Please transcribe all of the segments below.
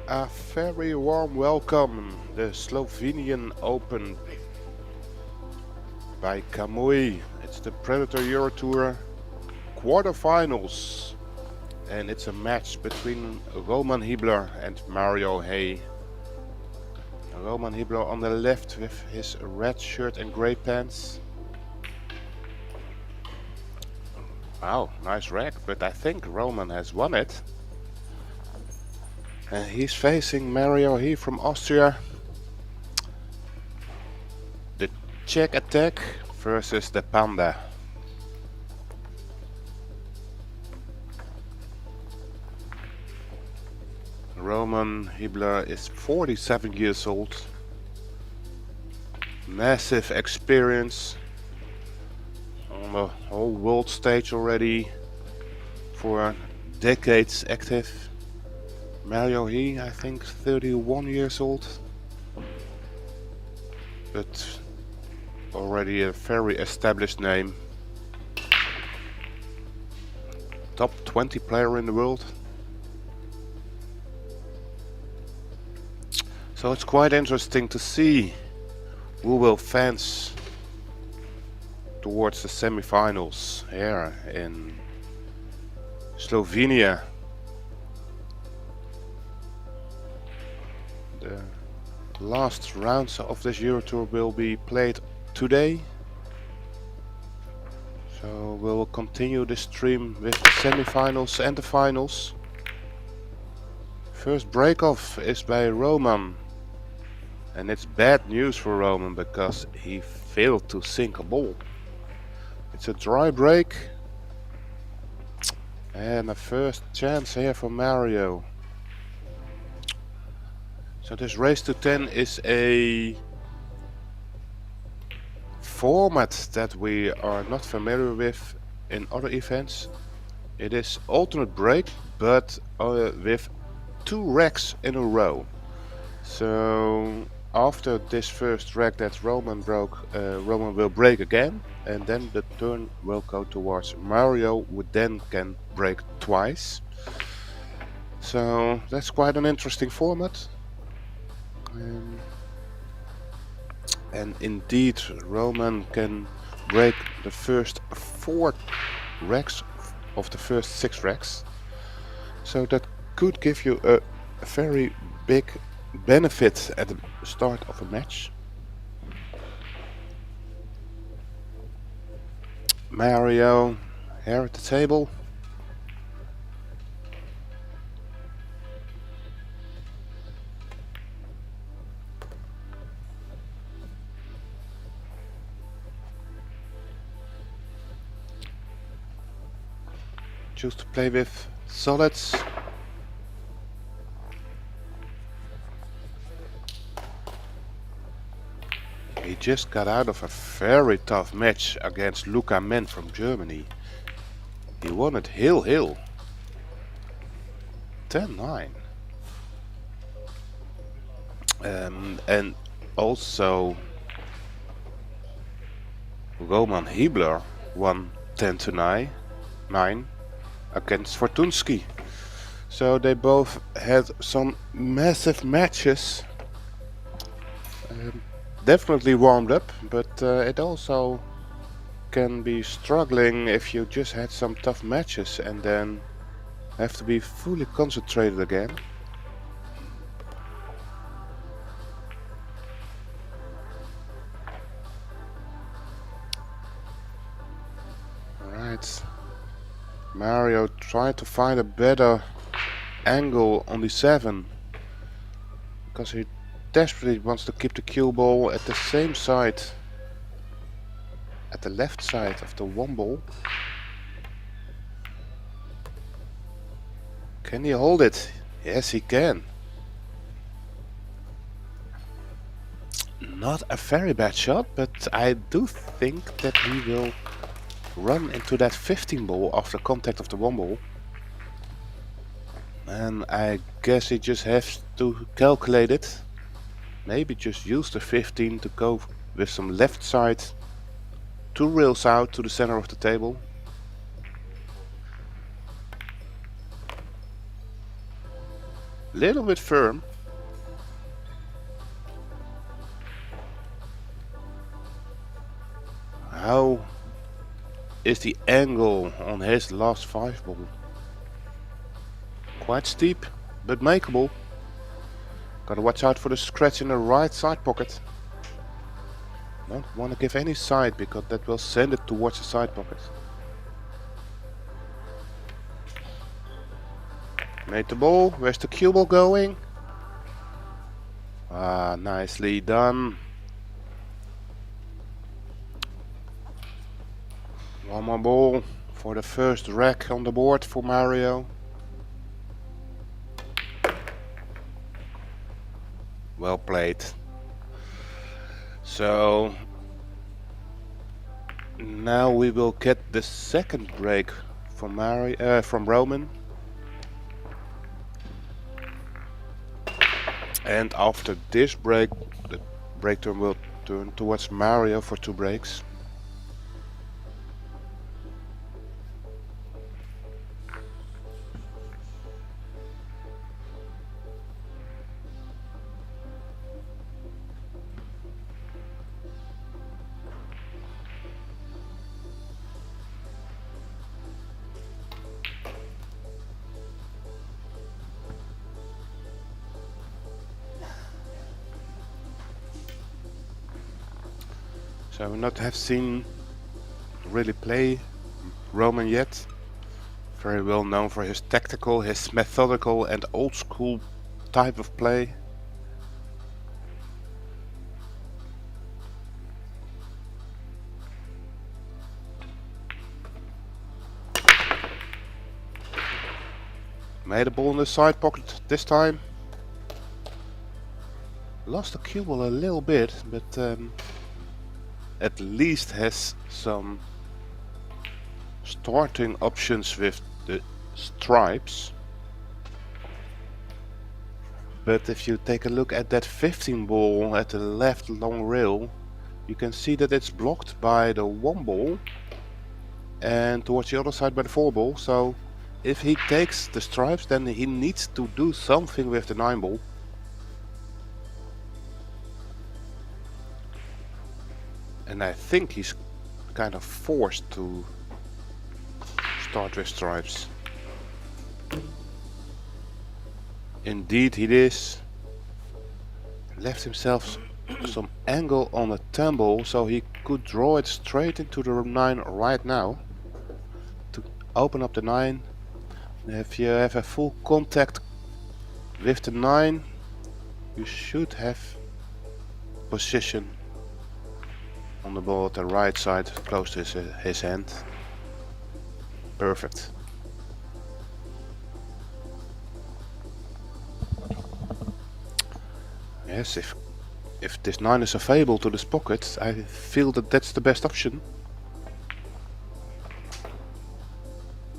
A very warm welcome, the Slovenian Open by Kamui. It's the Predator EuroTour quarterfinals, and it's a match between Roman HYBLER and Mario Hay. Roman HYBLER on the left with his red shirt and grey pants. Wow, nice rack, but I think Roman has won it. And he's facing Mario Hay from Austria. The Czech attack versus the Panda. Roman HYBLER is 47 years old. Massive experience on the whole world stage already, for decades active. Mario Hay, I think 31 years old, but already a very established name. Top 20 player in the world. So it's quite interesting to see who will advance towards the semi-finals here in Slovenia. The last rounds of this EuroTour will be played today. So we'll continue this stream with the semi-finals and the finals. First break-off is by Roman. And it's bad news for Roman because he failed to sink a ball. It's a dry break. And a first chance here for Mario. So this race to 10 is a format that we are not familiar with in other events. It is alternate break, but with 2 racks in a row. So after this first rack that Roman broke, Roman will break again, and then the turn will go towards Mario, who then can break twice. So that's quite an interesting format. And indeed, Roman can break the first 4 racks of the first 6 racks. So that could give you a very big benefit at the start of a match. Mario here at the table. Choose to play with solids. He just got out of a very tough match against Luca Men from Germany. He won it hill. 10-9. And also Roman HYBLER won 10-9 against Fortunsky. So they both had some massive matches. Definitely warmed up, but it also can be struggling if you just had some tough matches and then have to be fully concentrated again. Alright, Mario tried to find a better angle on the 7 because he desperately wants to keep the cue ball at the same side, at the left side of the 1 ball. Can he hold it? Yes, he can. Not a very bad shot, but I do think that he will run into that 15 ball after contact of the 1 ball. And I guess he just has to calculate it. Maybe just use the 15 to go with some left side, 2 rails out to the center of the table. Little bit firm. How is the angle on his last 5 ball? Quite steep, but makeable. Gotta watch out for the scratch in the right side pocket. Don't want to give any side because that will send it towards the side pocket. Made the ball. Where's the cue ball going? Ah, nicely done. One more ball for the first rack on the board for Mario. Well played. So now we will get the second break from from Roman. And after this break, the break turn will turn towards Mario for 2 breaks. So we not have seen really play Roman yet. Very well known for his tactical, his methodical and old school type of play. Made a ball in the side pocket this time. Lost the cue ball a little bit, but at least has some starting options with the stripes. But if you take a look at that 15 ball at the left long rail, you can see that it's blocked by the 1 ball and towards the other side by the 4 ball. So if he takes the stripes, then he needs to do something with the 9 ball. And I think he's kind of forced to start with stripes. Indeed he is. Left himself some angle on the 10 ball, so he could draw it straight into the 9 right now. To open up the 9. If you have a full contact with the 9, you should have position on the ball at the right side, close to his hand. Perfect. Yes, if this 9 is available to this pocket, I feel that that's the best option.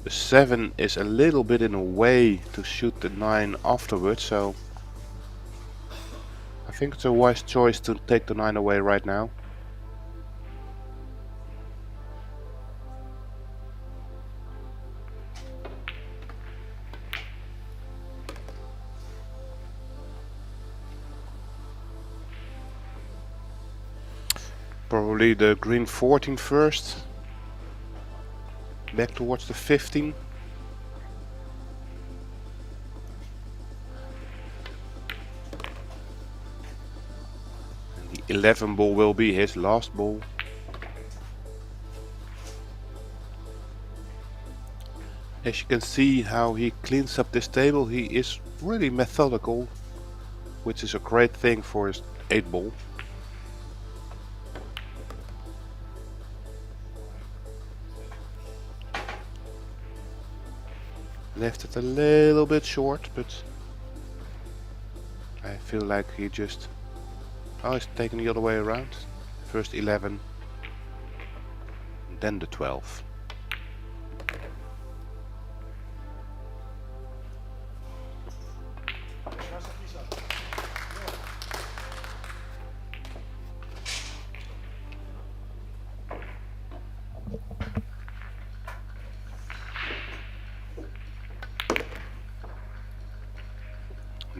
The 7 is a little bit in a way to shoot the 9 afterwards, so I think it's a wise choice to take the 9 away right now. Probably the green 14 first. Back towards the 15. And the 11 ball will be his last ball. As you can see how he cleans up this table, he is really methodical, which is a great thing for his 8 ball. Left it a little bit short, but I feel like he just... Oh, he's taking the other way around. First 11, then the 12.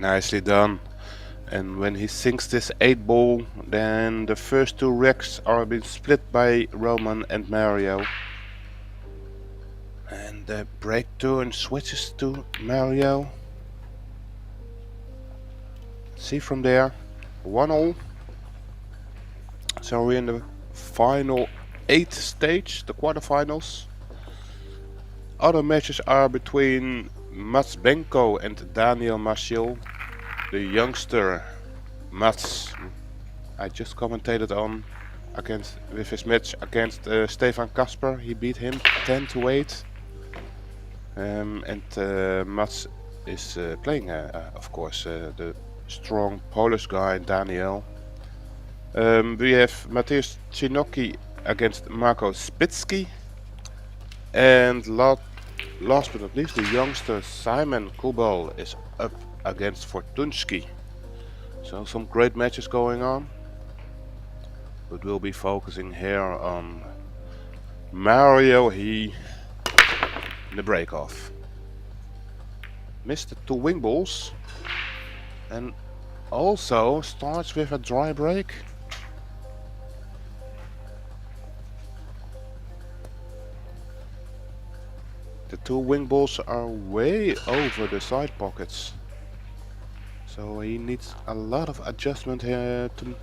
Nicely done. And when he sinks this 8 ball, then the first 2 racks are being split by Roman and Mario. And the break turn switches to Mario. See from there, 1-all. So we're in the final 8th stage, the quarterfinals. Other matches are between Mats Benko and Daniel Marcial. The youngster Mats, I just commentated on with his match against Stefan Kasper. He beat him 10-8. And Mats is playing, of course, the strong Polish guy Daniel. We have Mateusz Chinocki against Marco Spitsky. And last but not least, the youngster Simon Kubal is up against Fortunski. So some great matches going on. But we'll be focusing here on Mario. He in the break off missed the 2 wing balls and also starts with a dry break. The 2 wing balls are way over the side pockets, so he needs a lot of adjustment here to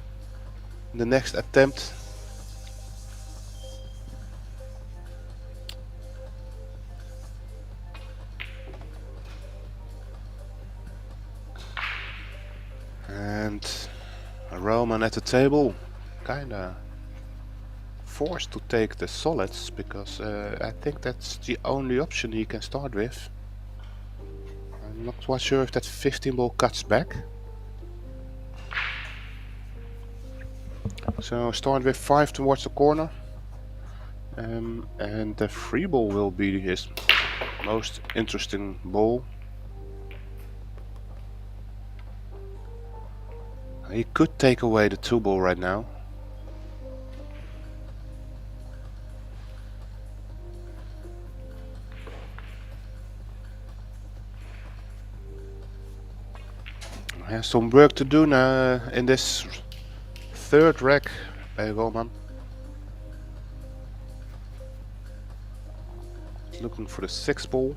the next attempt. And Roman at the table, kinda forced to take the solids because I think that's the only option he can start with. I'm not quite sure if that 15 ball cuts back. So start with 5 towards the corner, and the free ball will be his most interesting ball. He could take away the 2 ball right now. He has some work to do now in this 3rd rack by Roman. Looking for the 6 ball.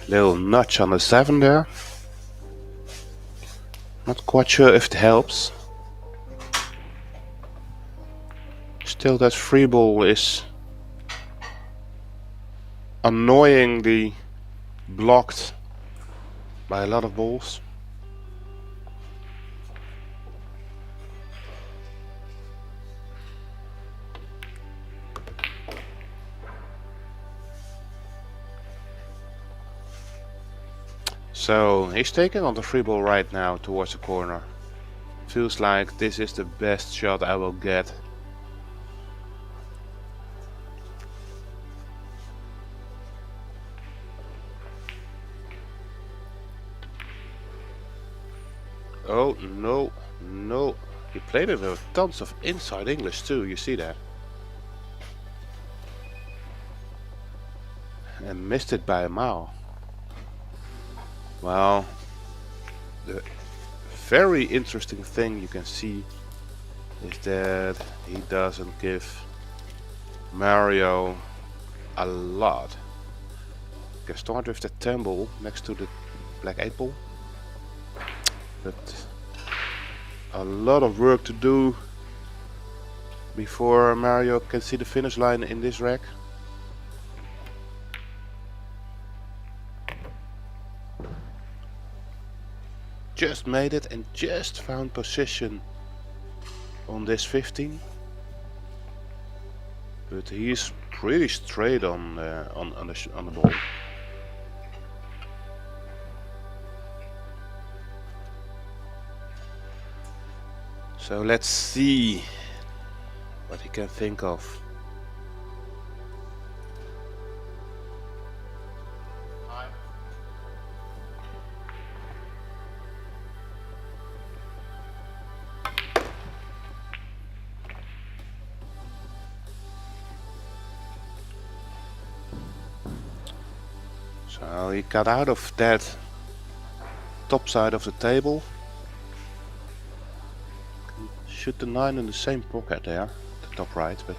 Little notch on the 7 there. Not quite sure if it helps. Still, that free ball is annoyingly blocked by a lot of balls. So he's taking on the free ball right now towards the corner. Feels like this is the best shot I will get. Oh no, no. He played it with tons of inside English too, you see that. And missed it by a mile. Well, the very interesting thing you can see is that he doesn't give Mario a lot. You can start with the 10 ball next to the black 8 ball, but a lot of work to do before Mario can see the finish line in this rack. just made it and just found position on this 15. But he's pretty straight on the ball. So let's see what he can think of. So he got out of that top side of the table. Shoot the 9 in the same pocket there, the top right, but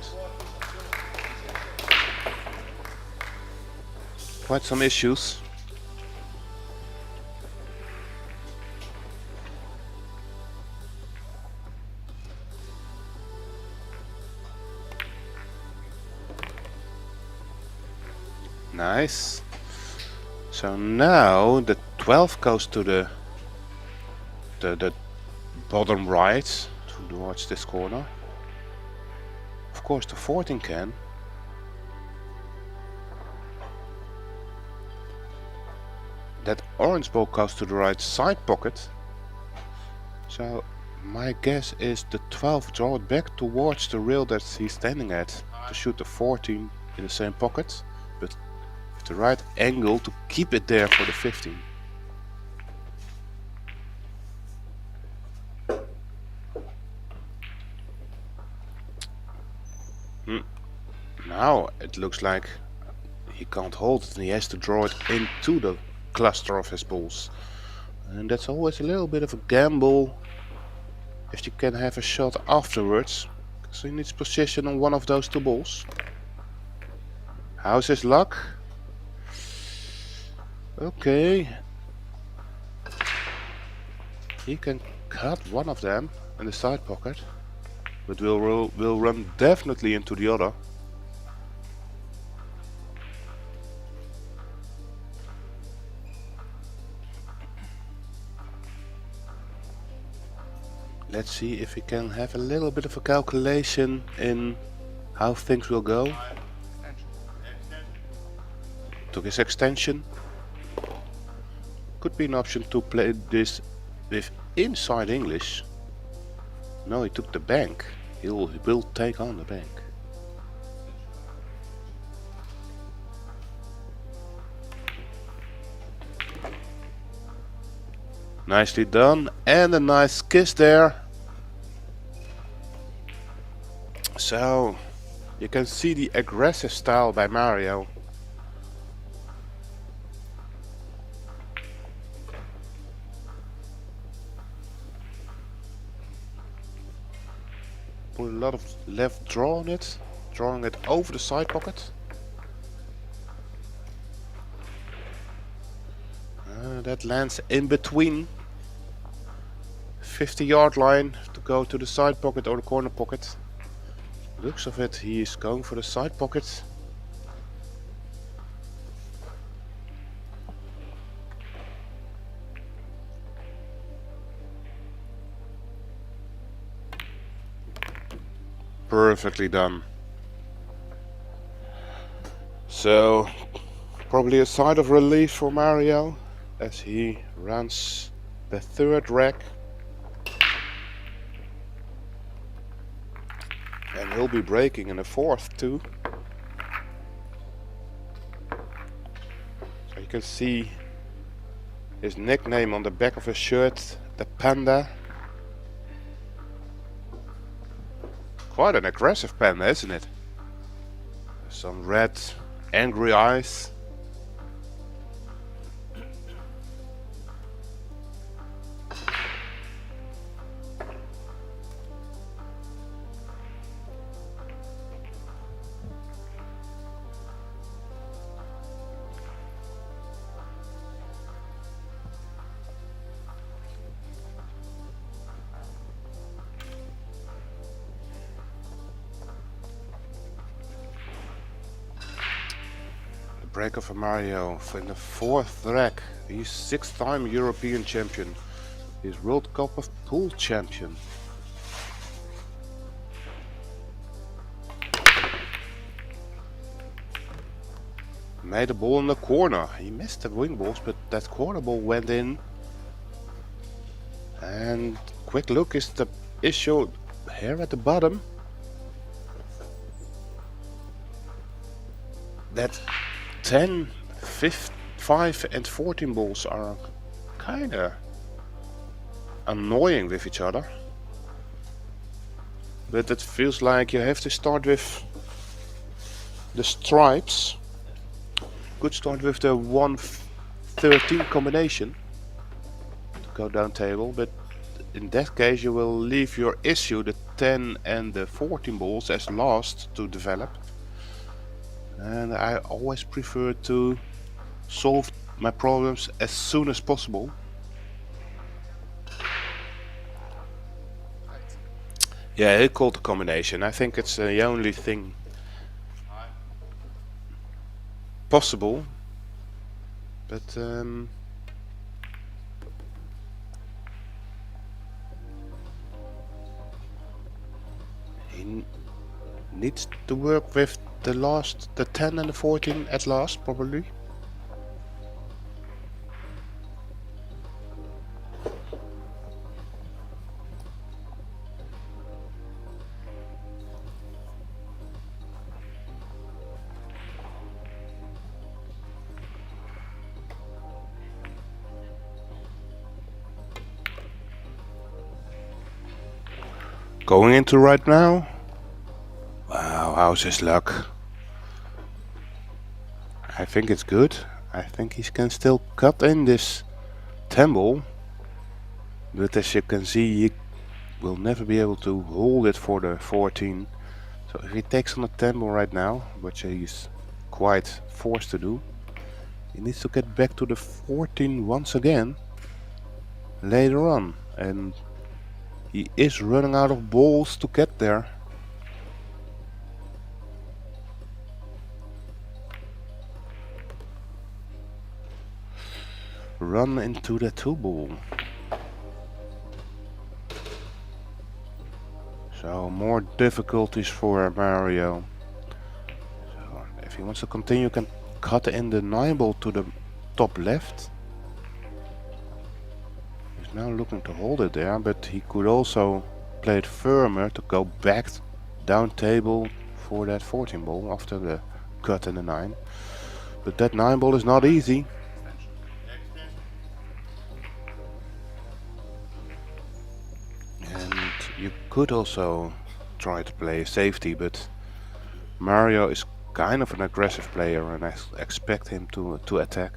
quite some issues. Nice. So now the 12 goes to the bottom right towards this corner. Of course the 14 can. That orange ball goes to the right side pocket. So my guess is the 12 draw it back towards the rail that he's standing at to shoot the 14 in the same pocket, but with the right angle to keep it there for the 15. Now it looks like he can't hold it and he has to draw it into the cluster of his balls. And that's always a little bit of a gamble if you can have a shot afterwards. So he needs position on one of those two balls. How's his luck? Okay. He can cut one of them in the side pocket, but will run definitely into the other. Let's see if we can have a little bit of a calculation in how things will go. Took his extension. Could be an option to play this with inside English. No, he took the bank. He will take on the bank. Nicely done, and a nice kiss there. So you can see the aggressive style by Mario. Put a lot of left draw on it, drawing it over the side pocket. That lands in between 50-yard line to go to the side pocket or the corner pocket. Looks of it, he is going for the side pocket. Perfectly done. So probably a sigh of relief for Mario as he runs the third rack. And he'll be breaking in the fourth too. So you can see his nickname on the back of his shirt, the Panda. Quite an aggressive panda, isn't it? Some red, angry eyes. Break of Mario in the fourth rack. He's 6th-time European champion. He's World Cup of Pool champion. Made a ball in the corner. He missed the wing balls, but that corner ball went in. And quick look is the issue here at the bottom. That 10, 5 and 14 balls are kinda annoying with each other. But it feels like you have to start with the stripes. Could start with the 1-13 combination to go down table, but in that case you will leave your issue, the 10 and the 14 balls, as last to develop. And I always prefer to solve my problems as soon as possible. Yeah, he called the combination. I think it's the only thing possible, but he needs to work with the 10 and the 14 at last, probably. Going into right now. Wow, how's his luck? I think it's good. I think he can still cut in this 10 ball. But as you can see, he will never be able to hold it for the 14. So if he takes on the 10 ball right now, which he's quite forced to do, he needs to get back to the 14 once again later on. And he is running out of balls to get there. Run into the 2 ball. So more difficulties for Mario. So if he wants to continue, can cut in the 9 ball to the top left. He's now looking to hold it there, but he could also play it firmer to go back down table for that 14 ball after the cut in the 9. But that 9 ball is not easy. And you could also try to play safety, but Mario is kind of an aggressive player and I expect him to attack.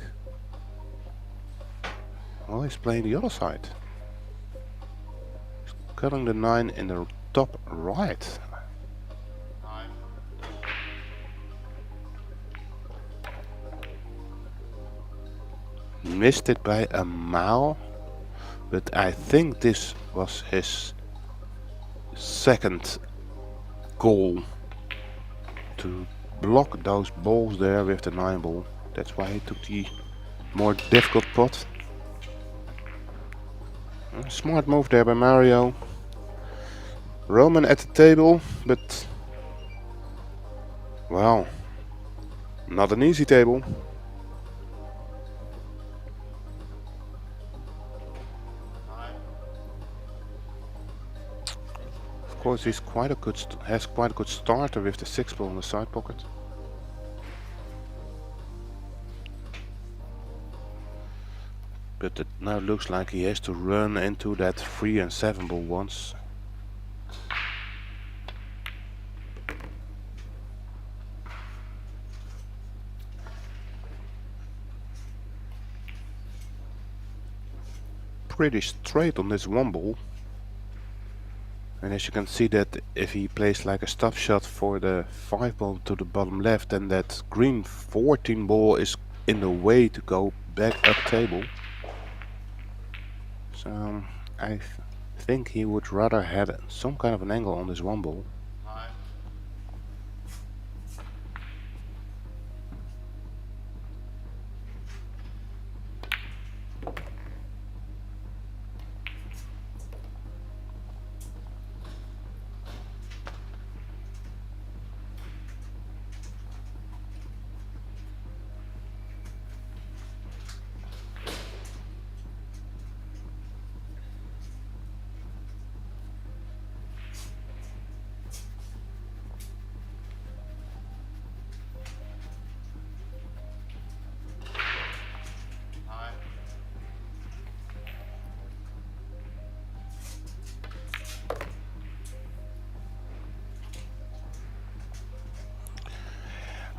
Oh, he's playing the other side. He's cutting the 9 in the top right. Missed it by a mile, but I think this was his second goal, to block those balls there with the 9 ball. That's why he took the more difficult pot. A smart move there by Mario. Roman at the table, but well, not an easy table. Of course, he's quite a good has quite a good starter with the 6 ball in the side pocket. But it now looks like he has to run into that 3 and 7 ball once. Pretty straight on this 1 ball. And as you can see, that if he plays like a stop shot for the 5 ball to the bottom left, then that green 14 ball is in the way to go back up table. So I think he would rather have some kind of an angle on this 1 ball.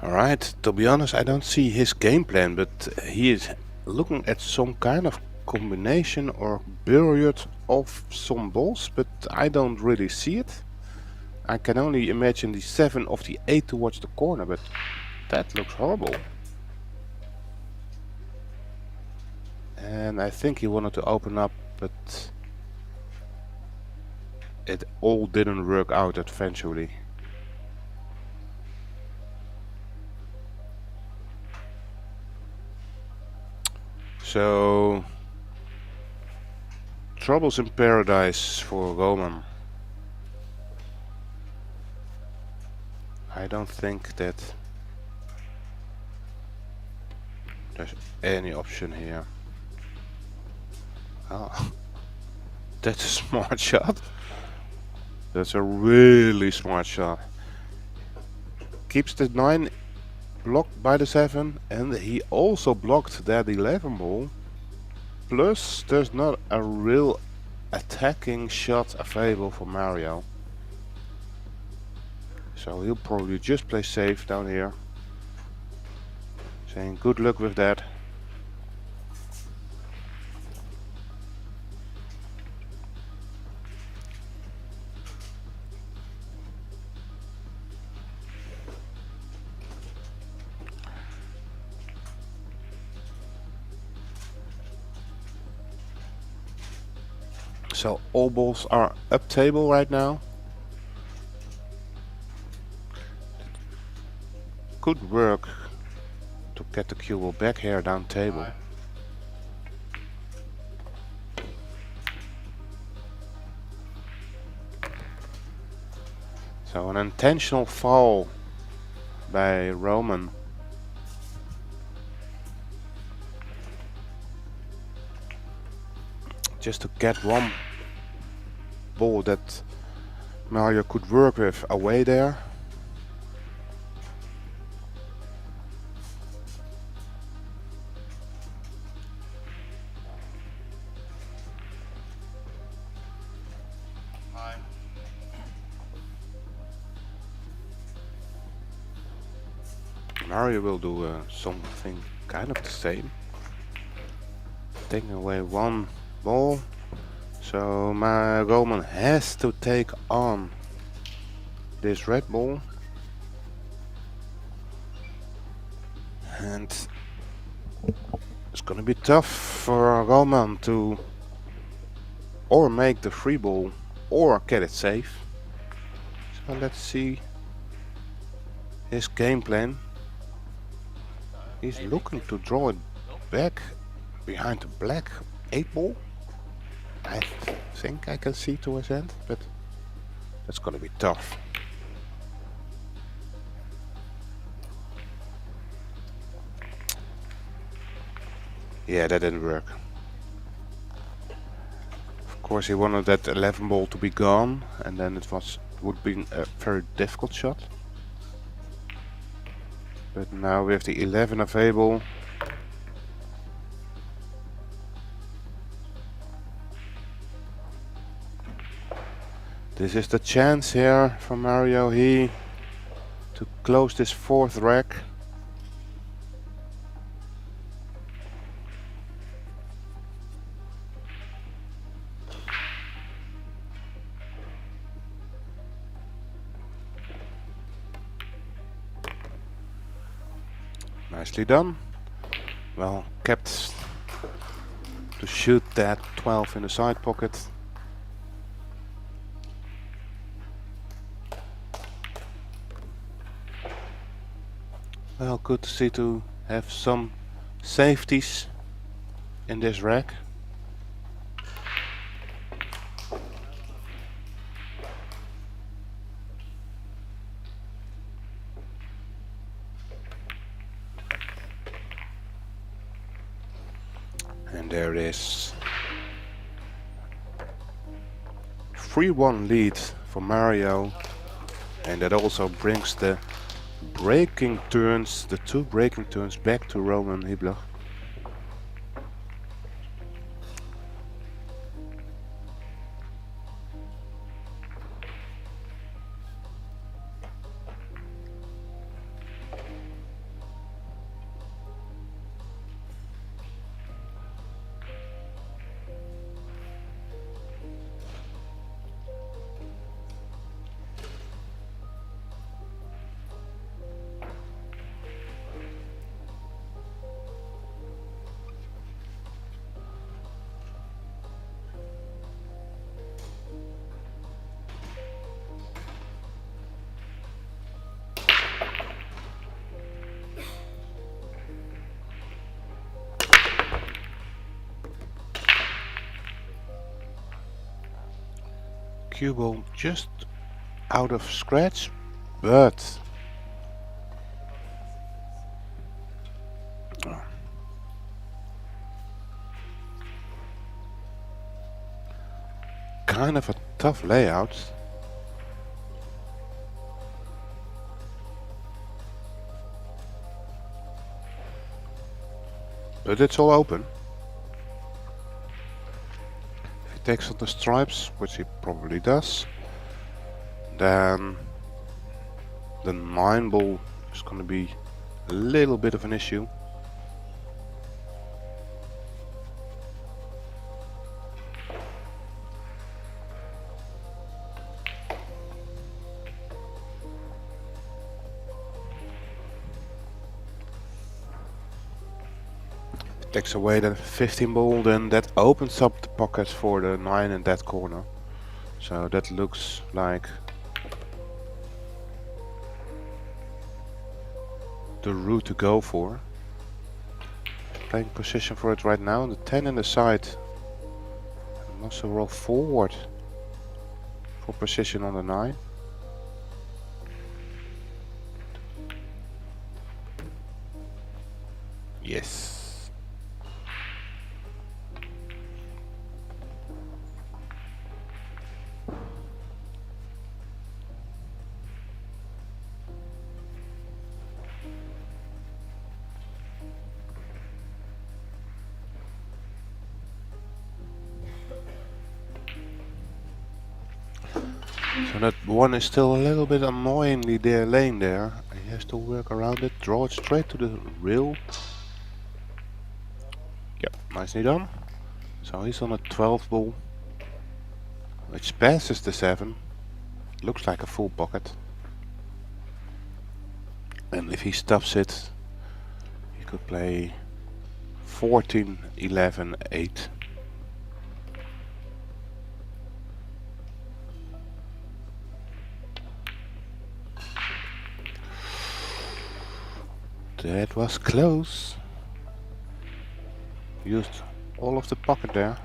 Alright, to be honest, I don't see his game plan, but he is looking at some kind of combination or billiard of some balls, but I don't really see it. I can only imagine the 7 of the 8 towards the corner, but that looks horrible. And I think he wanted to open up, but it all didn't work out eventually. So, troubles in paradise for Roman. I don't think that there's any option here. Oh, that's a smart shot. That's a really smart shot. Keeps the 9 blocked by the 7, and he also blocked that 11 ball. Plus, there's not a real attacking shot available for Mario. So he'll probably just play safe down here. Saying good luck with that. So all balls are up table right now. Good work to get the cue ball back here down table. So an intentional foul by Roman. Just to get one ball that Mario could work with away there. Mario will do something kind of the same. Taking away one ball. So my Roman has to take on this red ball. And it's gonna be tough for Roman to or make the free ball or get it safe. So let's see his game plan. He's looking to draw it back behind the black 8 ball. I think I can see to his end, but that's gonna be tough. Yeah, that didn't work. Of course he wanted that 11 ball to be gone, and then it would be a very difficult shot. But now we have the 11 available. This is the chance here for Mario to close this 4th rack. Nicely done. Well kept to shoot that 12 in the side pocket. Well, good to see to have some safeties in this rack. And there it is. 3-1 lead for Mario, and that also brings the breaking turns, the 2 breaking turns back to Roman HYBLER. cue ball just out of scratch, but kind of a tough layout. But it's all open. If he takes on the stripes, which he probably does, then the 9 ball is going to be a little bit of an issue. Takes away the 15 ball, then that opens up the pocket for the 9 in that corner. So that looks like the route to go for. Playing position for it right now, the 10 in the side. And also roll forward for position on the 9. Yes. So that one is still a little bit annoyingly there, laying there. He has to work around it, draw it straight to the rail. Yep, nicely done. So he's on a 12 ball, which passes the 7. Looks like a full pocket. And if he stops it, he could play 14, 11, 8. That was close. Used all of the pocket there.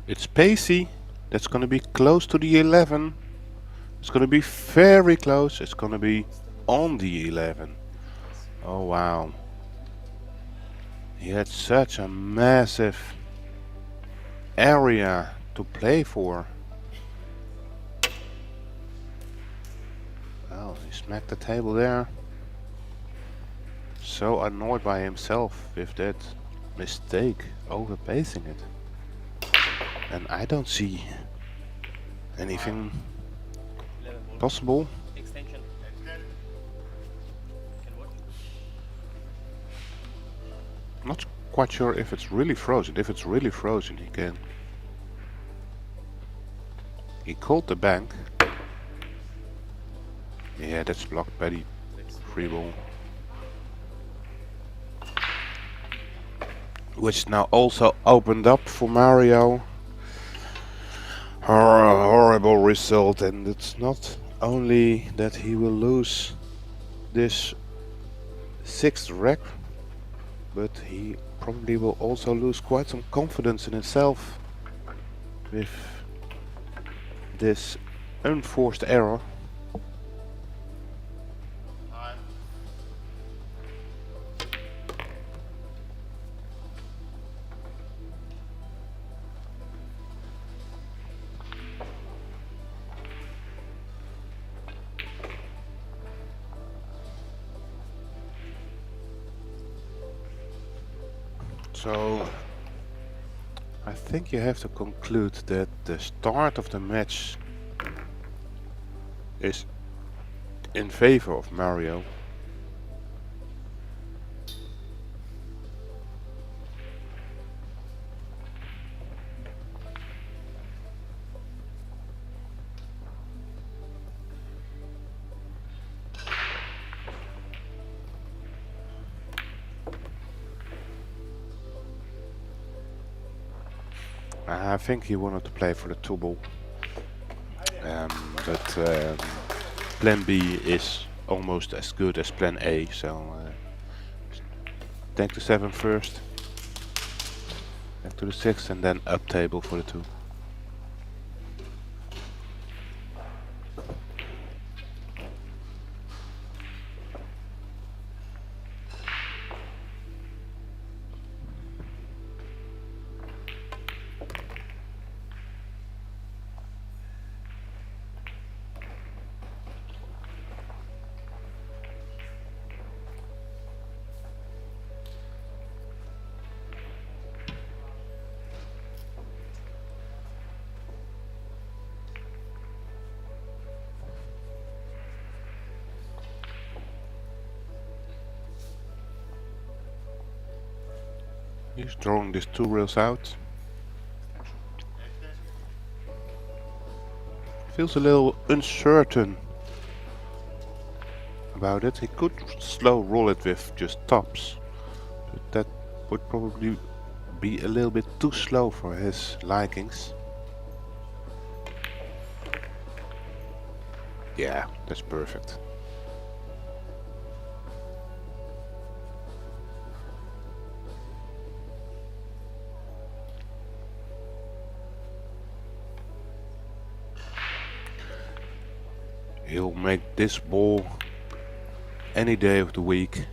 It's pacey. That's gonna be close to the 11. It's gonna be very close. It's gonna be on the 11. Oh wow. He had such a massive area to play for. Well, he smacked the table there. So annoyed by himself with that mistake, overpacing it. And I don't see anything possible. Not quite sure if it's really frozen. If it's really frozen, he can. He called the bank. Yeah, that's blocked by the free ball. Which now also opened up for Mario. Horrible result, and it's not only that he will lose this 6th rack, but he probably will also lose quite some confidence in himself with this unforced error. So I think you have to conclude that the start of the match is in favor of Mario. I think he wanted to play for the 2-ball. But plan B is almost as good as plan A, so take the 7 first, back to the 6 and then up table for the 2. He's drawing these 2 rails out. Feels a little uncertain about it. He could slow roll it with just tops, but that would probably be a little bit too slow for his likings. Yeah, that's perfect. He'll make this ball any day of the week.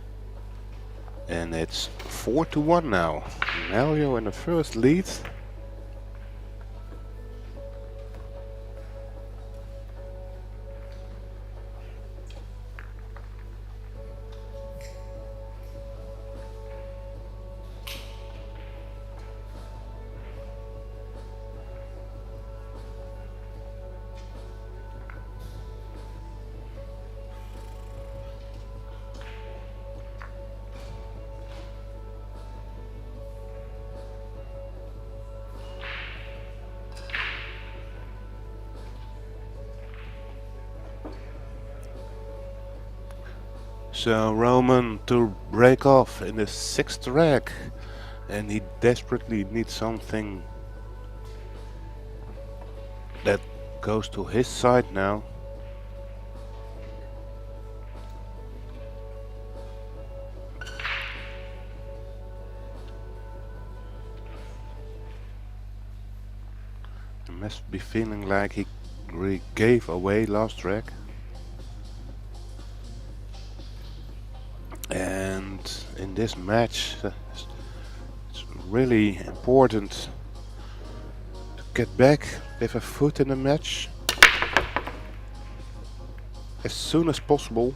And it's 4-1 now. Mario in the first lead. So Roman to break off in the 6th rack, and he desperately needs something that goes to his side now. He must be feeling like he really gave away last rack. And in this match, it's really important to get back with a foot in the match as soon as possible.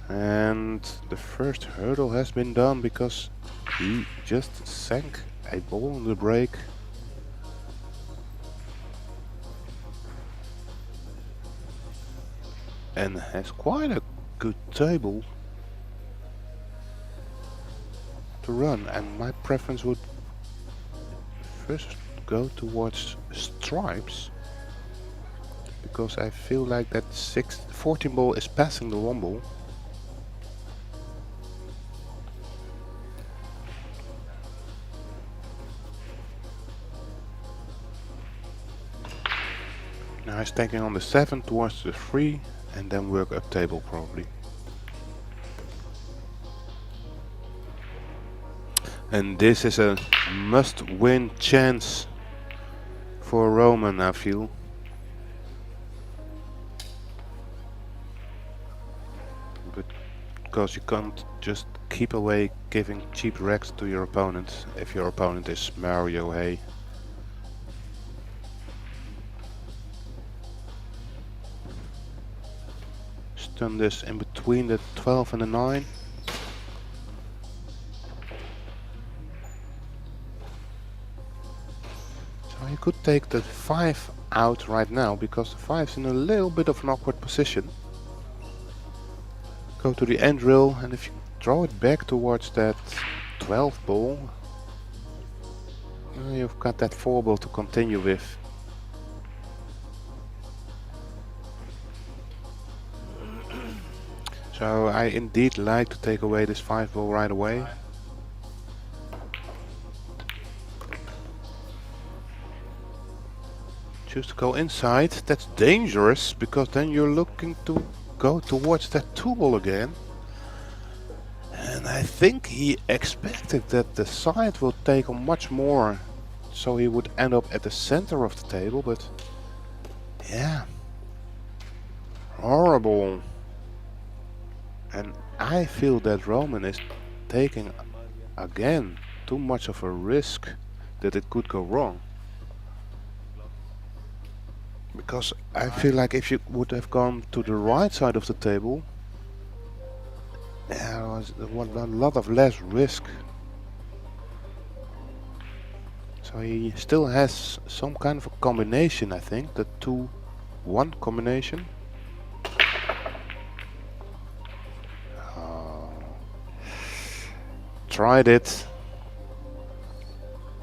And the first hurdle has been done because he just sank a ball on the break. And has quite a good table to run, and my preference would first go towards stripes, because I feel like that 14 ball is passing the 1 ball. Now he's taking on the 7 towards the 3 and then work up table probably. And this is a must-win chance for Roman, I feel. But because you can't just keep away giving cheap racks to your opponent if your opponent is Mario, hey. Stun this in between the 12 and the 9. So you could take the 5 out right now, because the 5 is in a little bit of an awkward position. Go to the end rail, and if you draw it back towards that 12 ball, you've got that 4 ball to continue with. So I indeed like to take away this 5 ball right away. choose to go inside. That's dangerous, because then you're looking to go towards that 2-ball again. And I think he expected that the side will take on much more, so he would end up at the center of the table, but yeah, horrible. And I feel that Roman is taking again too much of a risk that it could go wrong. Because I feel like if you would have gone to the right side of the table, there was a lot of less risk. So he still has some kind of a combination, I think, the 2-1 combination. Tried it,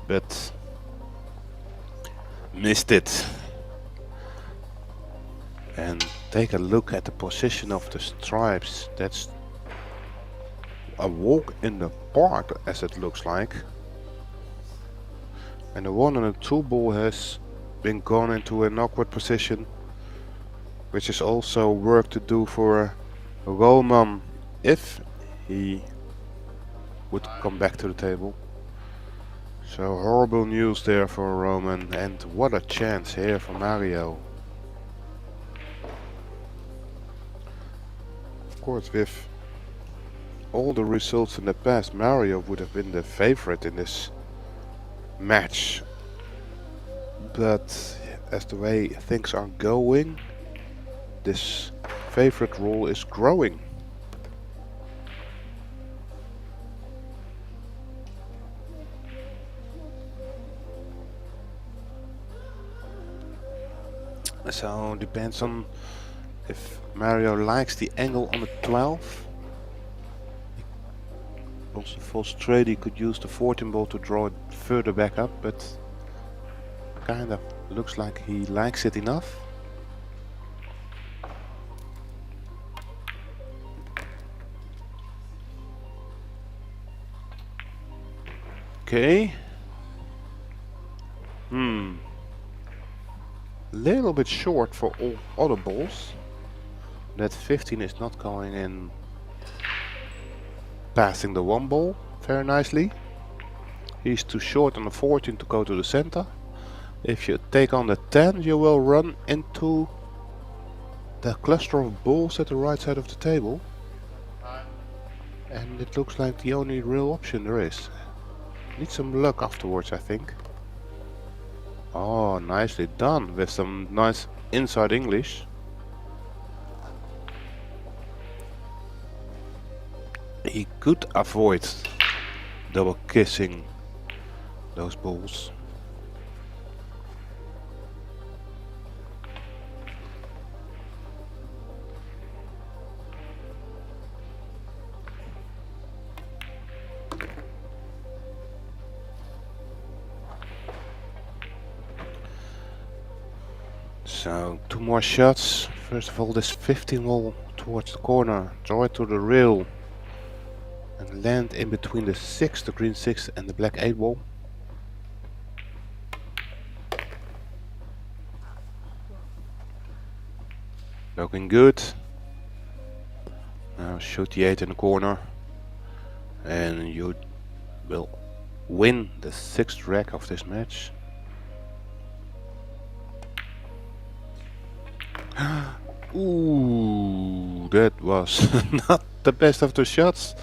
but missed it. And take a look at the position of the stripes. That's a walk in the park, as it looks like. And the 1 and the 2 ball has been gone into an awkward position, which is also work to do for Roman if he would come back to the table. So horrible news there for Roman, and what a chance here for Mario. Of course, with all the results in the past, Mario would have been the favorite in this match. But as the way things are going, this favorite role is growing. So depends on if Mario likes the angle on the 12. Also full straight, he could use the 14 ball to draw it further back up, but kind of looks like he likes it enough. Okay. Little bit short for all other balls. That 15 is not going in, passing the 1 ball very nicely. He's too short on the 14 to go to the center. If you take on the 10, you will run into the cluster of balls at the right side of the table. And it looks like the only real option there is. Need some luck afterwards, I think. Oh, nicely done with some nice inside English. He could avoid double kissing those balls. So 2 more shots. First of all, this 15 ball towards the corner, draw it to the rail and land in between the 6, the green 6 and the black 8 ball. Looking good. Now shoot the 8 in the corner and you will win the 6th rack of this match. Ooh, that was not the best of the shots,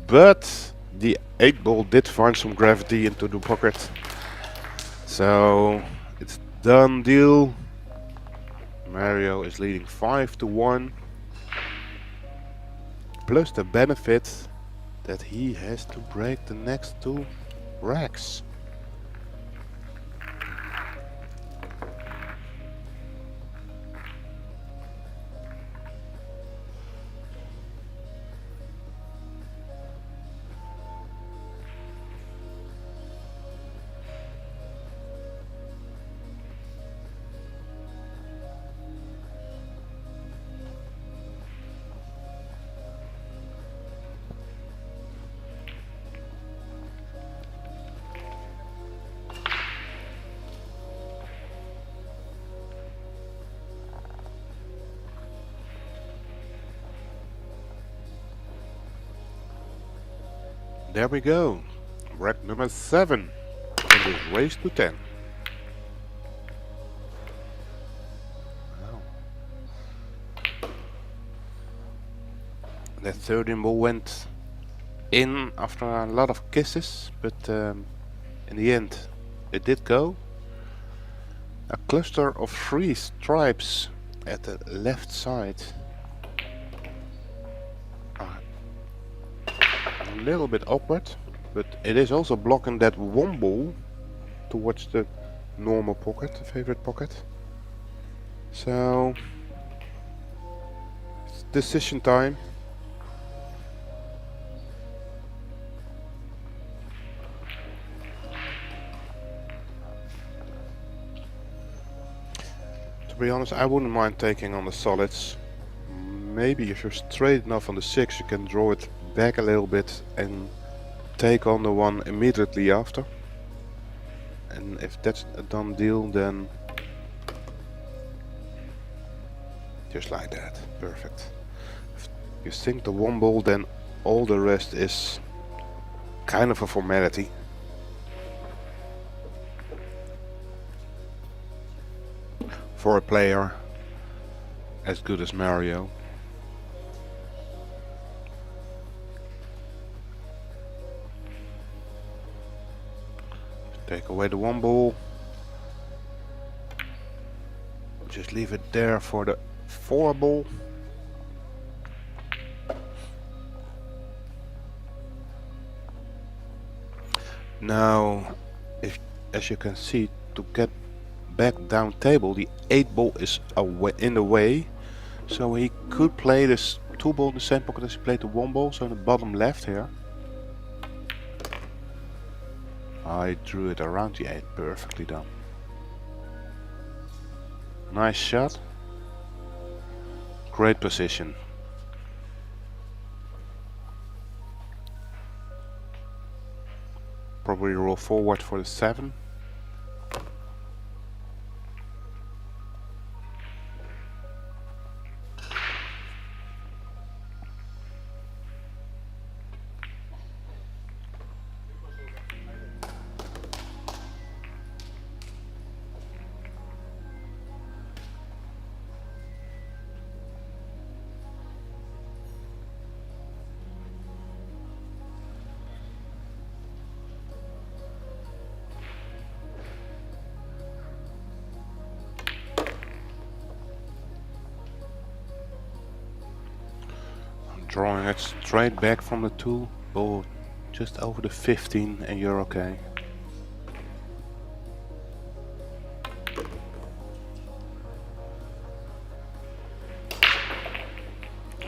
but the 8 ball did find some gravity into the pocket. So it's done deal. Mario is leading 5-1, plus the benefit that he has to break the next 2 racks. There we go. Rack number 7 in this race to 10. Wow. The 13 ball went in after a lot of kisses, but in the end it did go. A cluster of 3 stripes at the left side. A little bit awkward, but it is also blocking that one ball towards the normal pocket, the favorite pocket. So it's decision time. To be honest, I wouldn't mind taking on the solids. Maybe if you're straight enough on the 6, you can draw it back a little bit and take on the one immediately after. And if that's a done deal, then just like that, perfect. If you sink the one ball, then all the rest is kind of a formality. For a player as good as Mario. Take away the one ball. Just leave it there for the 4 ball. Now, as you can see, to get back down table, the 8 ball is in the way. So he could play this 2 ball in the same pocket as he played the 1 ball, so in the bottom left here. I drew it around the 8, perfectly done. Nice shot. Great position. Probably roll forward for the 7. Drawing it straight back from the 2 ball, just over the 15, and you're okay.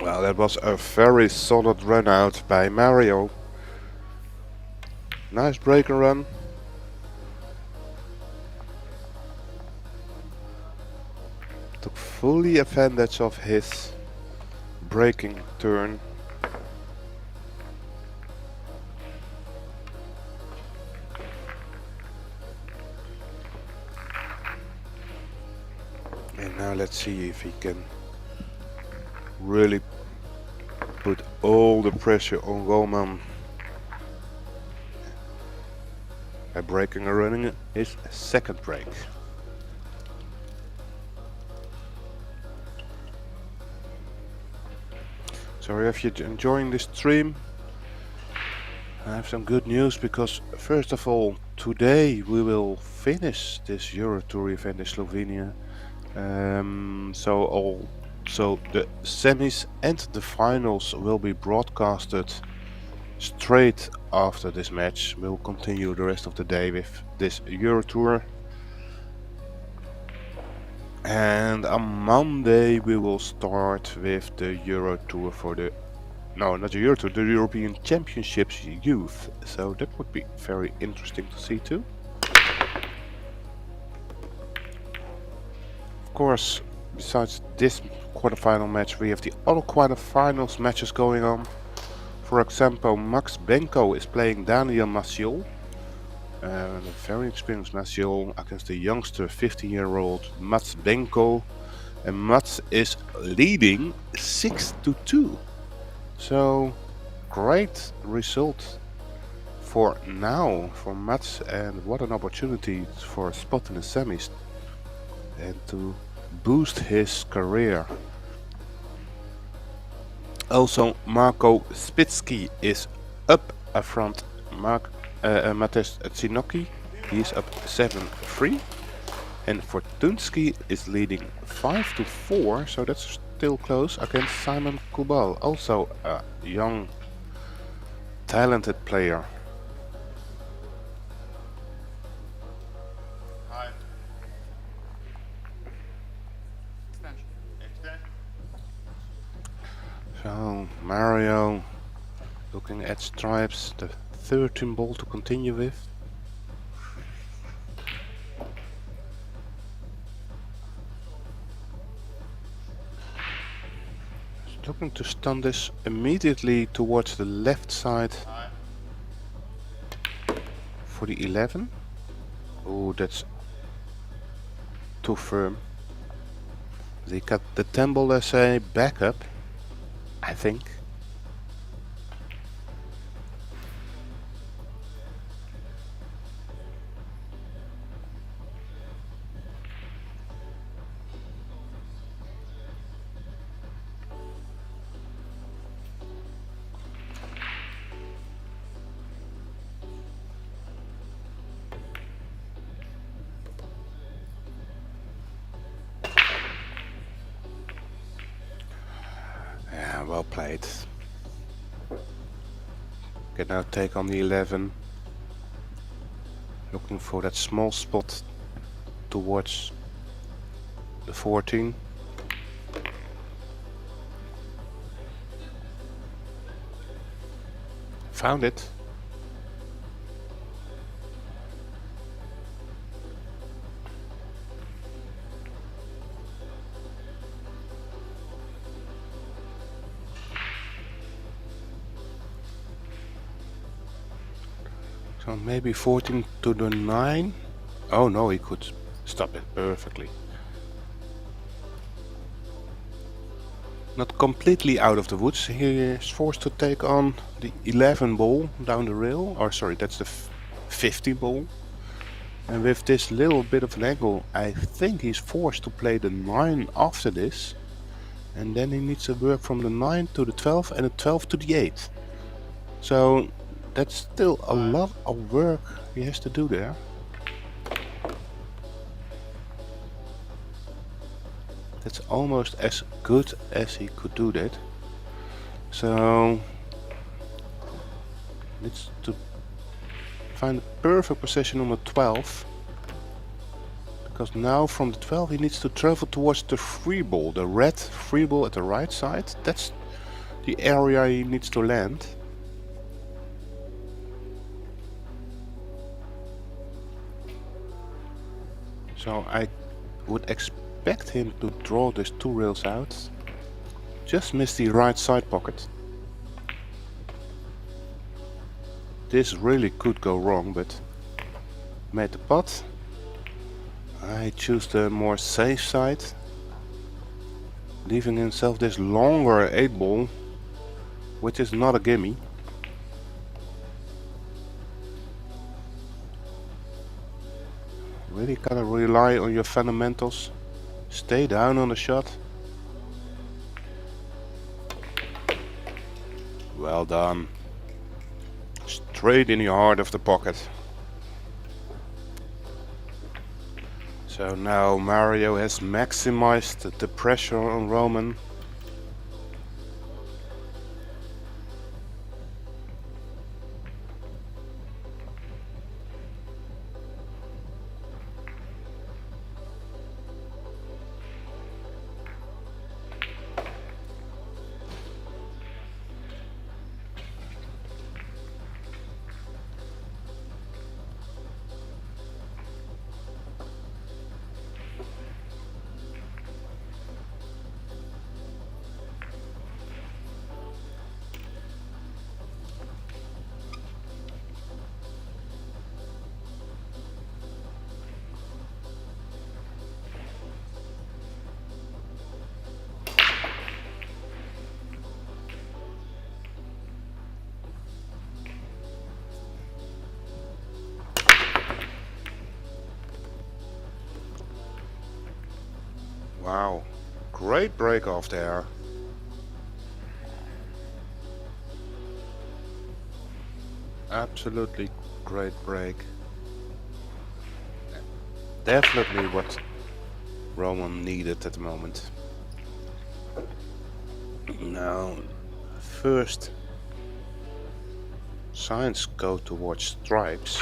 Well, that was a very solid run out by Mario. Nice break and run. Took fully advantage of his breaking turn. And now let's see if he can really put all the pressure on Roman by breaking and running his second break. So if you're enjoying this stream, I have some good news, because first of all, today we will finish this EuroTour event in Slovenia. So the semis and the finals will be broadcasted straight after this match. We'll continue the rest of the day with this EuroTour. And on Monday we will start with the EuroTour for the... No, not the EuroTour, the European Championships Youth. So that would be very interesting to see too. Of course, besides this quarterfinal match, we have the other quarterfinals matches going on. For example, Max Benko is playing Daniel Maciel. A very experienced Maciel against the youngster 15-year-old Mats Benko. And Mats is leading 6-2. So, great result for now for Mats, and what an opportunity for a spot in the semis and to boost his career. Also, Marco Spitsky is up front. Mateusz Zinocki, he's up 7-3, and Fortunsky is leading 5-4, so that's still close against Simon Kubal, also a young, talented player. So Mario looking at stripes, the 13 ball to continue with. He's looking to stun this immediately towards the left side for the 11. Oh, that's too firm. They got the 10 ball as a backup, I think. Yeah, well played. Can now take on the 11. Looking for that small spot towards the 14. Found it. So maybe 14 to the 9. Oh no, he could stop it perfectly. Not completely out of the woods. He is forced to take on the 11 ball down the rail. Or sorry, that's the 50 ball. And with this little bit of an angle, I think he's forced to play the 9 after this. And then he needs to work from the 9 to the 12 and the 12 to the 8. So that's still a lot of work he has to do there. That's almost as good as he could do that. So needs to find the perfect position on the 12. Because now from the 12 he needs to travel towards the free ball, the red free ball at the right side. That's the area he needs to land. So I would expect him to draw these 2 rails out. Just missed the right side pocket. This really could go wrong, but made the pot. I choose the more safe side, leaving himself this longer 8 ball, which is not a gimme. Really gotta rely on your fundamentals. Stay down on the shot. Well done. Straight in the heart of the pocket. So now Mario has maximized the pressure on Roman. Wow, great break off there. Absolutely great break. Definitely what Roman needed at the moment. Now, first signs go towards stripes.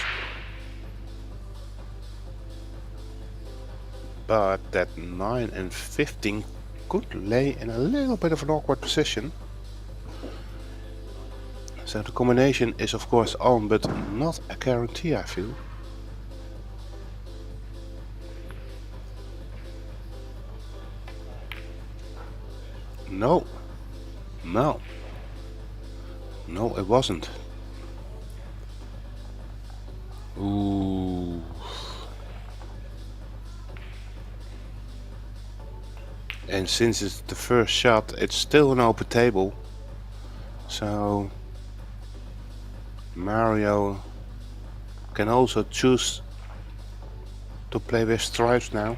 But that 9 and 15 could lay in a little bit of an awkward position. So the combination is of course on, but not a guarantee, I feel. No. No. No, it wasn't. Ooh. And since it's the first shot, it's still an open table. So Mario can also choose to play with stripes now.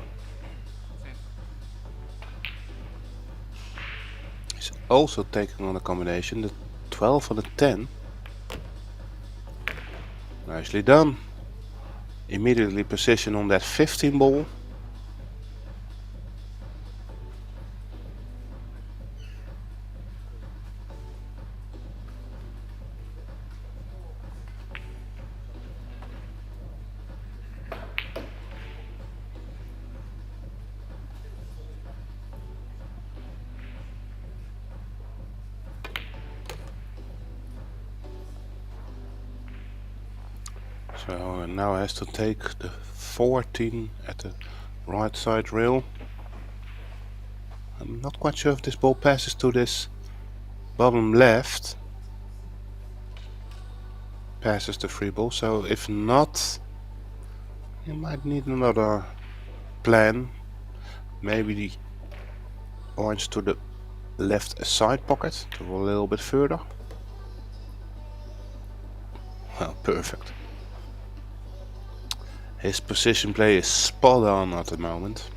He's also taking on a combination, the 12 and the 10. Nicely done. Immediately position on that 15 ball. So now has to take the 14 at the right side rail. I'm not quite sure if this ball passes to this bottom left. Passes the free ball, so if not, you might need another plan. Maybe the orange to the left side pocket to roll a little bit further. Well, perfect. His position play is spot on at the moment.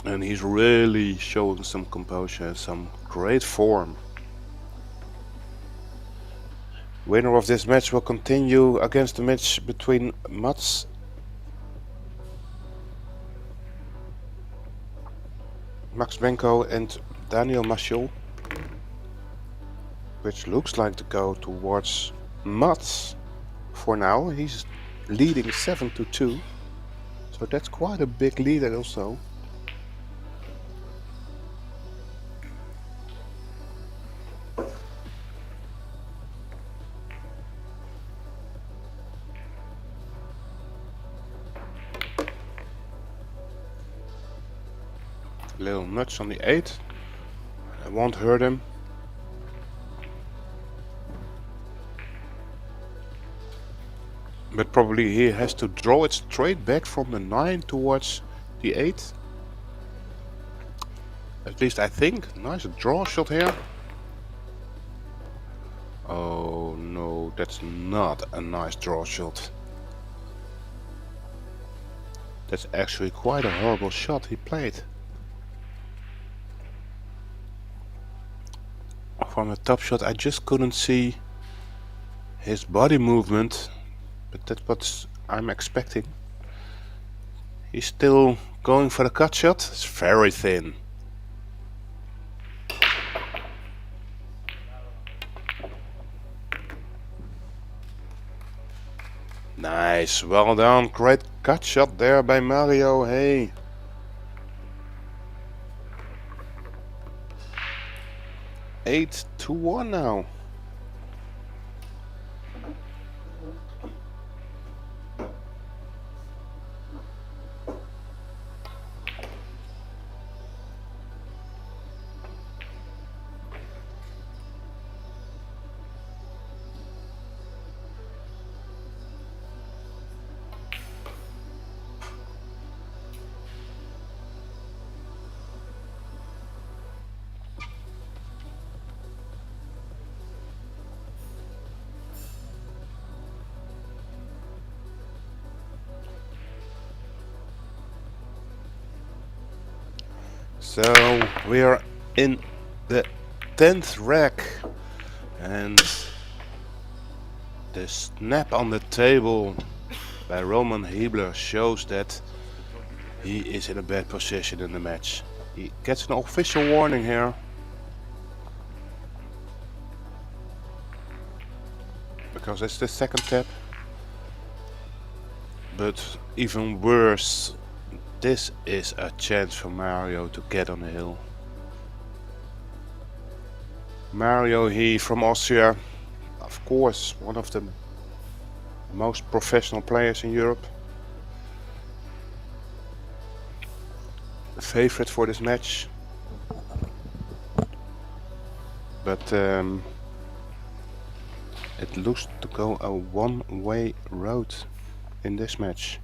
And he's really showing some composure, some great form. Winner of this match will continue against the match between Max Benko and Daniel Machiol, which looks like to go towards Mats for now. He's leading 7-2, so that's quite a big lead also. Little nudge on the 8. I won't hurt him. But probably he has to draw it straight back from the 9 towards the 8. At least I think. Nice draw shot here. Oh no, that's not a nice draw shot. That's actually quite a horrible shot he played. From the top shot I just couldn't see his body movement, but that's what I'm expecting. He's still going for the cut shot. It's very thin. Nice, well done, great cut shot there by Mario, hey. Eight to 1 now. So we are in the 10th rack, and the snap on the table by Roman HYBLER shows that he is in a bad position in the match. He gets an official warning here. Because it's the second tap. But even worse, this is a chance for Mario to get on the hill. Mario, he from Austria, of course, one of the most professional players in Europe. The favorite for this match. But it looks to go a one-way road in this match.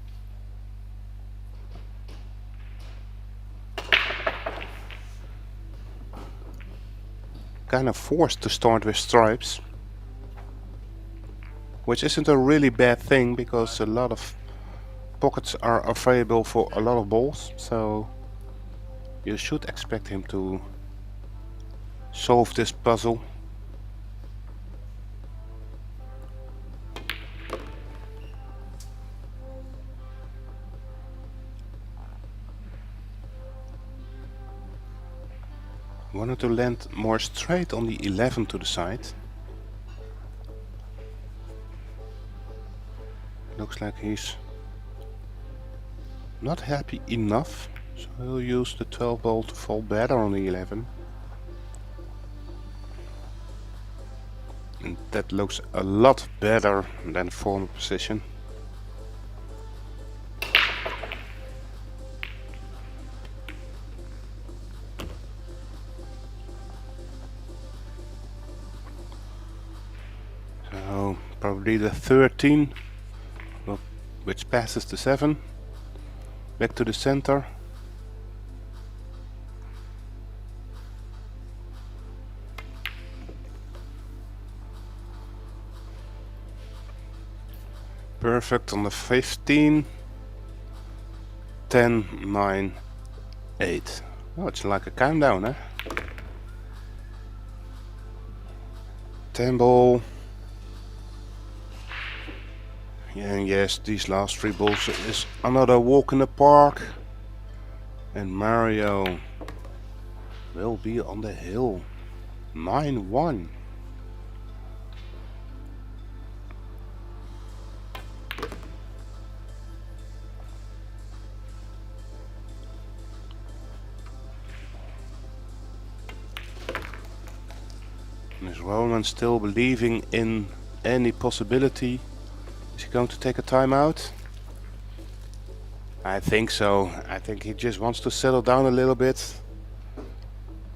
Kind of forced to start with stripes, which isn't a really bad thing because a lot of pockets are available for a lot of balls, so you should expect him to solve this puzzle. Wanted to land more straight on the 11 to the side. Looks like he's not happy enough, so he'll use the 12 ball to fall better on the 11. And that looks a lot better than former position. So probably the 13, which passes the 7. Back to the center. Perfect on the 15. 10, 9, 8. Oh, it's like a countdown, eh? 10 ball. And yes, these last 3 balls is another walk in the park. And Mario will be on the hill. 9-1. Is Roman still believing in any possibility? Is he going to take a timeout? I think so. I think he just wants to settle down a little bit.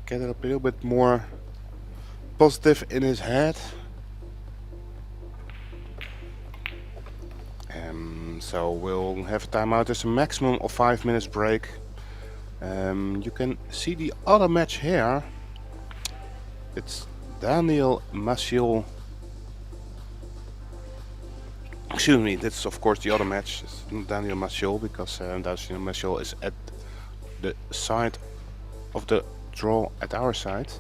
Get it a little bit more positive in his head. So we'll have a timeout. There's a maximum of 5 minutes break. You can see the other match here. It's Daniel Maciel. Excuse me, that's of course the other match. It's Daniel Maciel because Daniel Maciel is at the side of the draw at our side.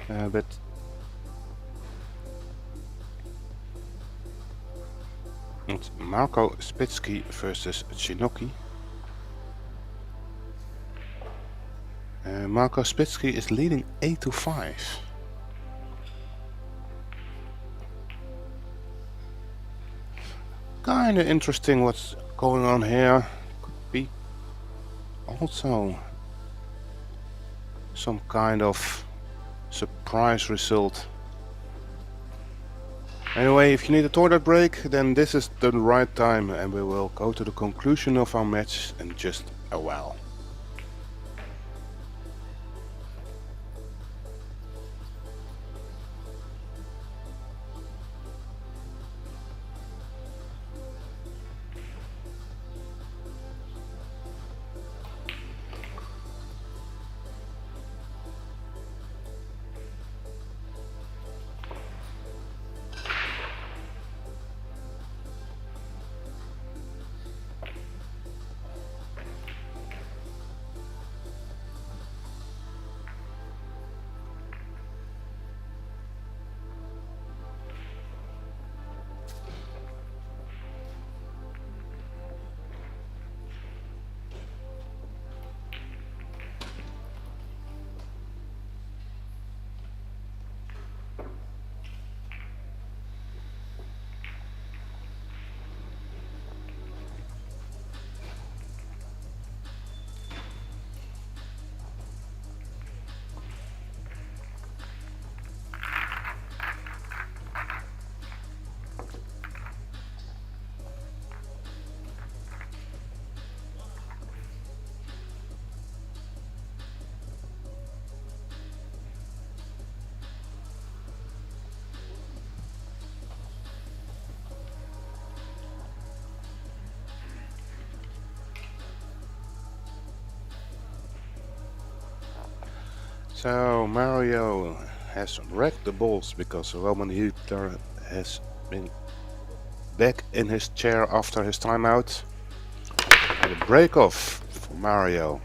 But it's Marco Spitsky versus Chinoki. Marco Spitsky is leading 8-5. Kinda interesting what's going on here. Could be also some kind of surprise result. Anyway, if you need a toilet break, then this is the right time, and we will go to the conclusion of our match in just a while. So Mario has wrecked the balls because Roman Hitler has been back in his chair after his timeout. And a break off for Mario.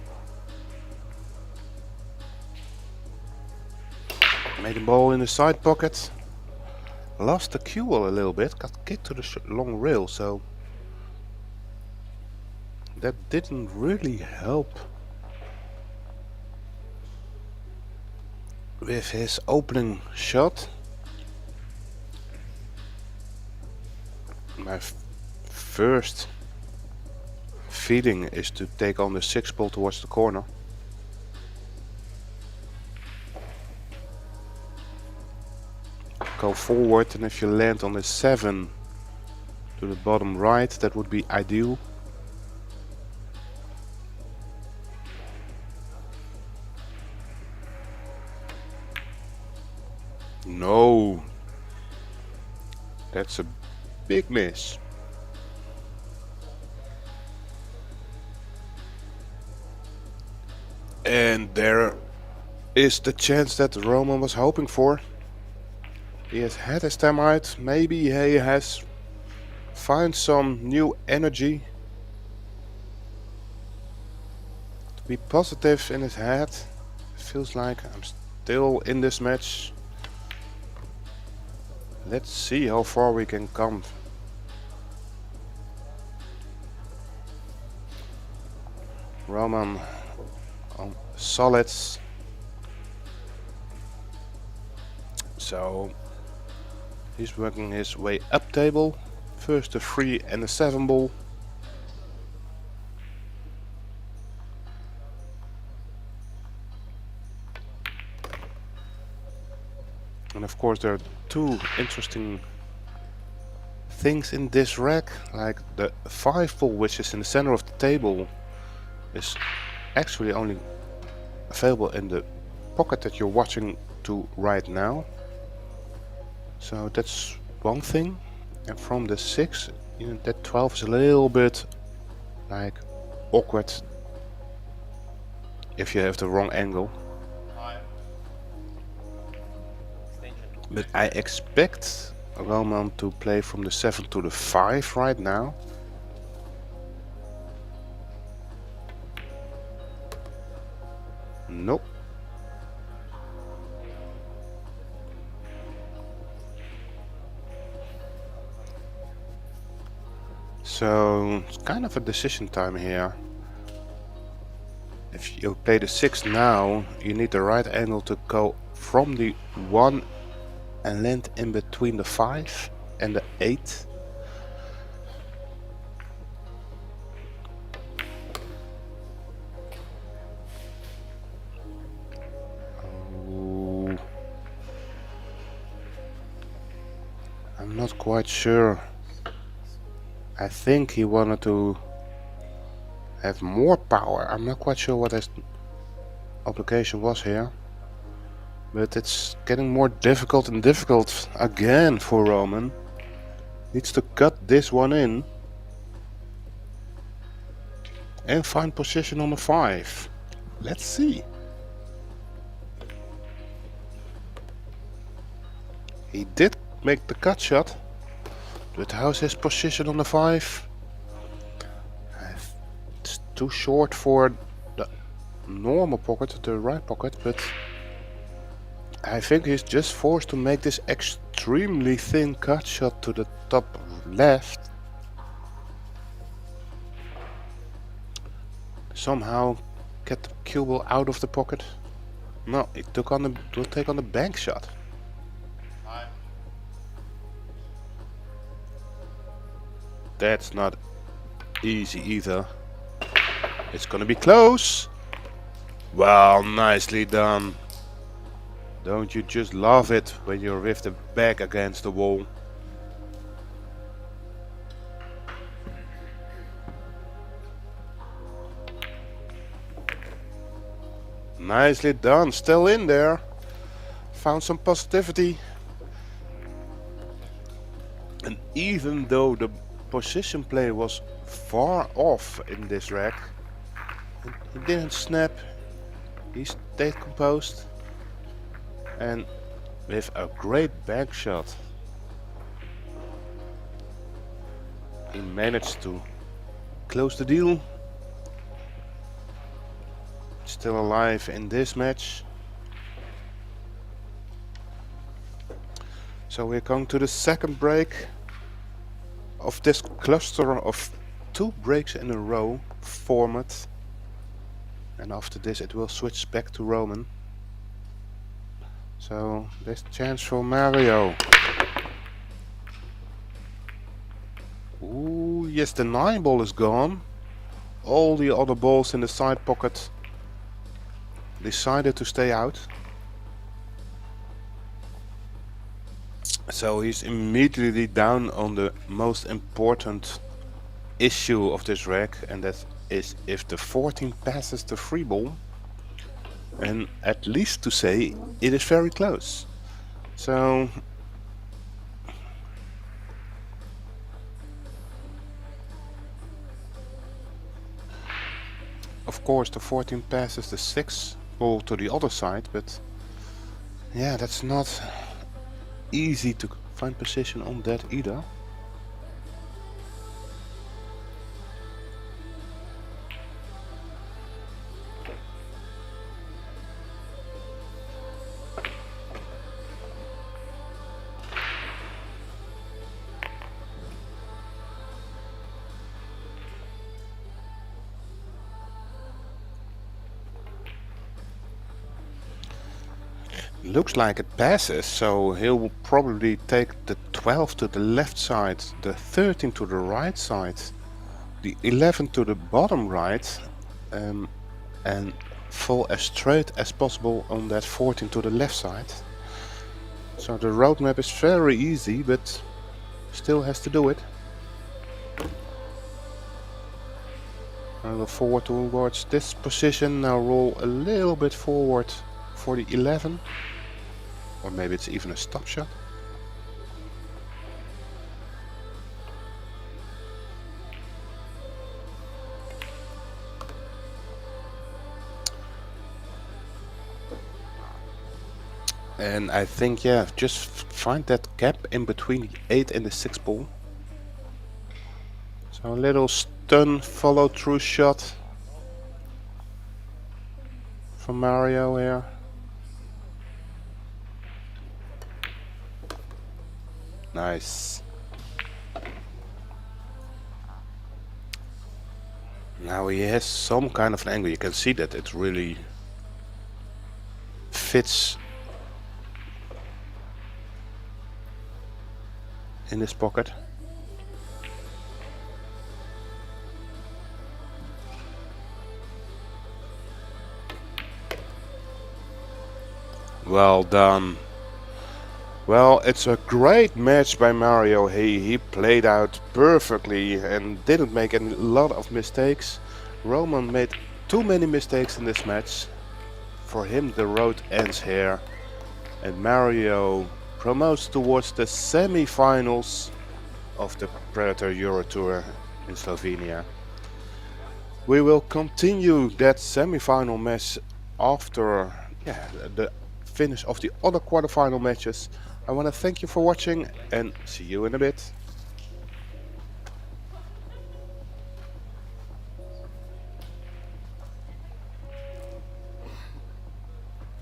Made the ball in the side pocket. Lost the cue ball a little bit, got kicked to the long rail, so that didn't really help with his opening shot. My first feeling is to take on the 6 ball towards the corner. Go forward, and if you land on the 7 to the bottom right, that would be ideal. No, that's a big miss. And there is the chance that Roman was hoping for. He has had his time out. Maybe he has found some new energy to be positive in his head. Feels like I'm still in this match. Let's see how far we can come. Roman on solids. So he's working his way up table. First a 3 and a 7 ball. And of course there are two interesting things in this rack, like the 5 ball, which is in the center of the table, is actually only available in the pocket that you're watching to right now. So that's one thing. And from the 6, you know, that 12 is a little bit like awkward if you have the wrong angle. But I expect Roman to play from the 7 to the 5 right now. Nope. So it's kind of a decision time here. If you play the 6 now, you need the right angle to go from the 1 and land in between the 5 and the 8. Oh. I'm not quite sure. I think he wanted to have more power. I'm not quite sure what his application was here. But it's getting more difficult and difficult again for Roman. Needs to cut this one in. And find position on the 5. Let's see. He did make the cut shot. But how's his position on the 5? It's too short for the normal pocket, the right pocket, but I think he's just forced to make this extremely thin cut shot to the top left. Somehow get the cue ball out of the pocket. No, it will take on the bank shot. That's not easy either. It's gonna be close. Well, nicely done. Don't you just love it when you're with the back against the wall? Nicely done, still in there. Found some positivity. And even though the position play was far off in this rack, he didn't snap. He stayed composed. and with a great bank shot he managed to close the deal. Still alive in this match. So we're going to the second break of this cluster of 2 breaks in a row format, and after this it will switch back to Roman. So this chance for Mario. Ooh, yes, the 9 ball is gone. All the other balls in the side pocket decided to stay out. So he's immediately down on the most important issue of this rack, and that is if the 14 passes the free ball, and at least to say it is very close. So of course the 14 passes the 6 ball to the other side, but yeah, that's not easy to find position on that either. Looks like it passes, so he'll probably take the 12 to the left side, the 13 to the right side, the 11 to the bottom right, and fall as straight as possible on that 14 to the left side. So the roadmap is very easy, but still has to do it. I'll go forward towards this position, now roll a little bit forward for the 11. Or maybe it's even a stop shot. And I think, yeah, just find that gap in between the 8 and the 6 ball. So a little stun follow through shot from Mario here. Nice. Now he has some kind of an angle. You can see that it really fits in this pocket. Well done. Well, it's a great match by Mario. He played out perfectly and didn't make a lot of mistakes. Roman made too many mistakes in this match. For him the road ends here, and Mario promotes towards the semi-finals of the Predator EuroTour in Slovenia. We will continue that semi-final match after the finish of the other quarterfinal matches. I want to thank you for watching and see you in a bit.